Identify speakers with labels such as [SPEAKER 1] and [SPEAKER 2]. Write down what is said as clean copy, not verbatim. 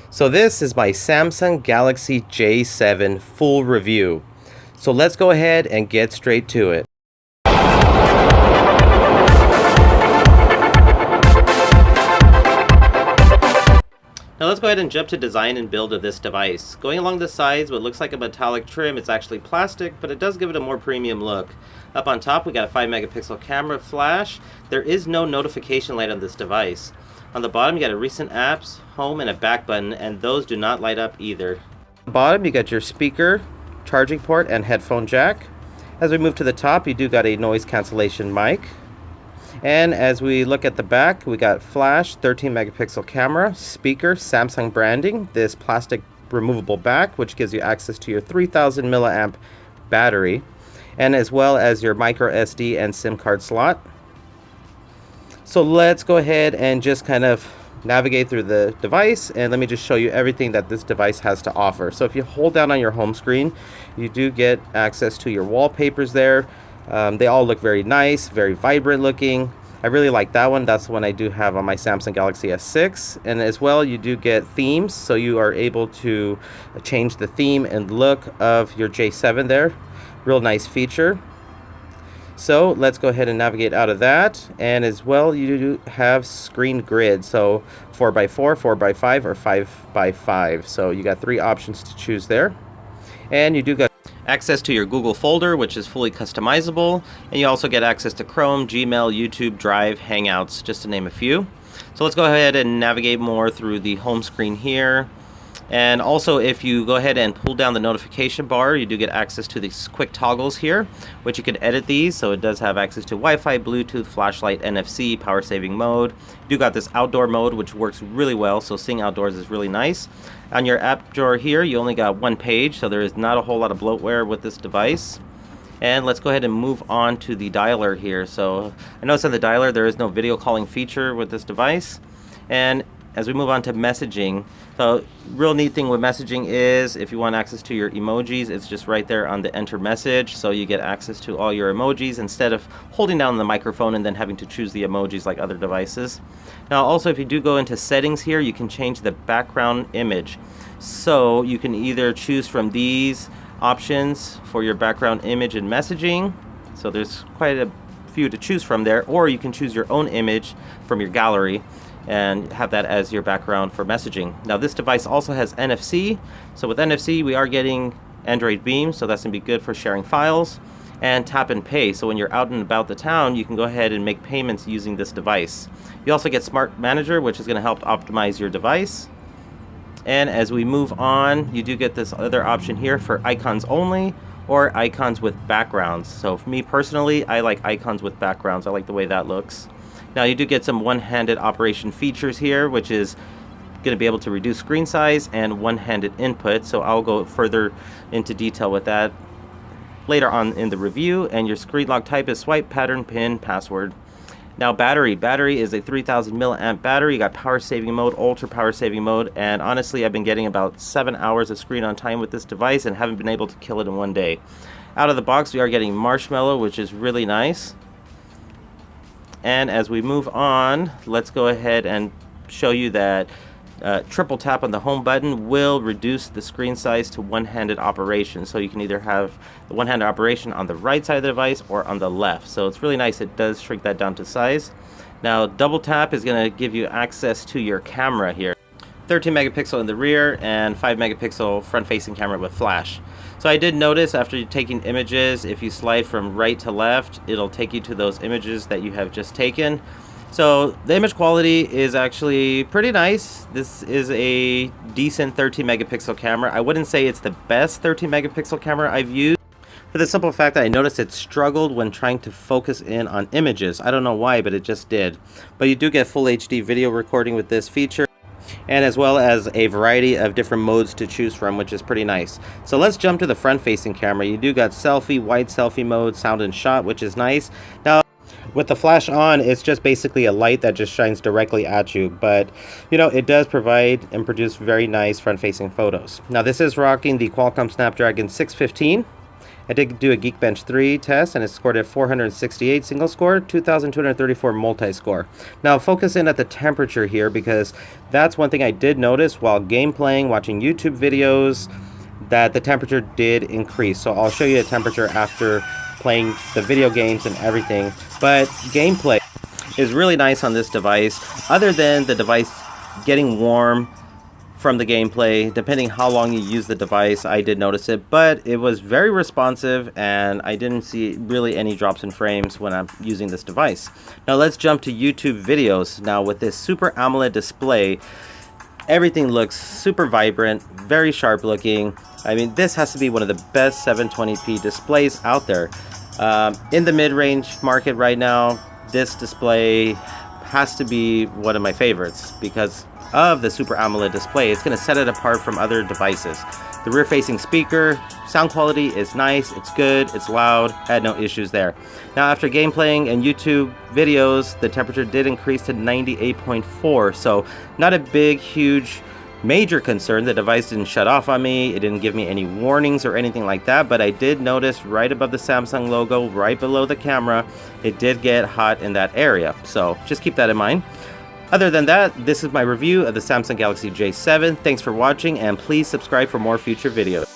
[SPEAKER 1] So this is my Samsung Galaxy J7 full review. So let's go ahead and get straight to it. Now let's go ahead and jump to design and build of this device. Going along the sides, what looks like a metallic trim, it's actually plastic, but it does give it a more premium look. Up on top, we got a 5 megapixel camera flash. There is no notification light on this device. On the bottom, you got a recent apps, home, and a back button, and those do not light up either. On the bottom, you got your speaker, charging port, and headphone jack. As we move to the top, you do got a noise cancellation mic. And as we look at the back, we got flash, 13 megapixel camera, speaker, Samsung branding, this plastic removable back, which gives you access to your 3000 milliamp battery, and as well as your micro SD and SIM card slot. So let's go ahead and just kind of navigate through the device, and let me just show you everything that this device has to offer. So if you hold down on your home screen, you do get access to your wallpapers there. They all look very nice, very vibrant looking. I really like that one. That's the one I do have on my Samsung Galaxy S6. And as well, you do get themes, so you are able to change the theme and look of your J7 there. Real nice feature. So let's go ahead and navigate out of that. And as well, you do have screen grid, so 4x4, 4x5, or 5x5. So you got 3 options to choose there. And you do got access to your Google folder, which is fully customizable, and you also get access to Chrome, Gmail, YouTube, Drive, Hangouts, just to name a few. So let's go ahead and navigate more through the home screen here. And also, if you go ahead and pull down the notification bar, you do get access to these quick toggles here, which you can edit these. So it does have access to Wi-Fi, Bluetooth, flashlight, NFC, power saving mode. You do got this outdoor mode, which works really well, so seeing outdoors is really nice. On your app drawer here, you only got 1 page, so there is not a whole lot of bloatware with this device. And let's go ahead and move on to the dialer here. So I noticed on the dialer there is no video calling feature with this device. And as we move on to messaging, so real neat thing with messaging is if you want access to your emojis, it's just right there on the enter message, so you get access to all your emojis instead of holding down the microphone and then having to choose the emojis like other devices. Now also, if you do go into settings here, you can change the background image. So you can either choose from these options for your background image and messaging, so there's quite a few to choose from there, or you can choose your own image from your gallery and have that as your background for messaging. Now this device also has NFC, so with NFC we are getting Android Beam, so that's going to be good for sharing files, and tap and pay, so when you're out and about the town you can go ahead and make payments using this device. You also get Smart Manager, which is going to help optimize your device. And as we move on, you do get this other option here for icons only or icons with backgrounds. So for me personally, I like icons with backgrounds. I like the way that looks. Now you do get some one-handed operation features here, which is going to be able to reduce screen size and one-handed input. So I'll go further into detail with that later on in the review. And your screen lock type is swipe, pattern, pin, password. Now battery is a 3000 milliamp battery. You got power saving mode, ultra power saving mode, and honestly I've been getting about 7 hours of screen on time with this device and haven't been able to kill it in one day. Out of the box we are getting marshmallow, which is really nice. And as we move on, let's go ahead and show you that triple tap on the home button will reduce the screen size to one-handed operation. So you can either have the one-handed operation on the right side of the device or on the left. So it's really nice. It does shrink that down to size. Now double tap is going to give you access to your camera here. 13 megapixel in the rear and 5 megapixel front-facing camera with flash. So I did notice after taking images, if you slide from right to left, it'll take you to those images that you have just taken. So the image quality is actually pretty nice. This is a decent 13 megapixel camera. I wouldn't say it's the best 13 megapixel camera I've used, for the simple fact that I noticed it struggled when trying to focus in on images. I don't know why, but it just did. But you do get full HD video recording with this feature, and as well as a variety of different modes to choose from, which is pretty nice. So let's jump to the front-facing camera. You do got selfie, wide selfie mode, sound and shot, which is nice. Now with the flash on, it's just basically a light that just shines directly at you, but you know, it does provide and produce very nice front-facing photos. Now this is rocking the Qualcomm Snapdragon 615, I did do a Geekbench 3 test, and it scored at 468 single score, 2,234 multi-score. Now focus in at the temperature here, because that's one thing I did notice while game playing, watching YouTube videos, that the temperature did increase. So I'll show you the temperature after playing the video games and everything. But gameplay is really nice on this device, other than the device getting warm from the gameplay. Depending how long you use the device, I did notice it, but it was very responsive and I didn't see really any drops in frames when I'm using this device. Now let's jump to YouTube videos. Now with this Super AMOLED display, everything looks super vibrant, very sharp looking. I mean, this has to be one of the best 720p displays out there. In the mid-range market right now, this display has to be one of my favorites because of the Super AMOLED display. It's going to set it apart from other devices. The rear-facing speaker, sound quality is nice, it's good, it's loud, had no issues there. Now after game playing and YouTube videos, the temperature did increase to 98.4, so not a big, huge, major concern. The device didn't shut off on me, it didn't give me any warnings or anything like that, but I did notice right above the Samsung logo, right below the camera, it did get hot in that area, so just keep that in mind. Other than that, this is my review of the Samsung Galaxy J7. Thanks for watching, and please subscribe for more future videos.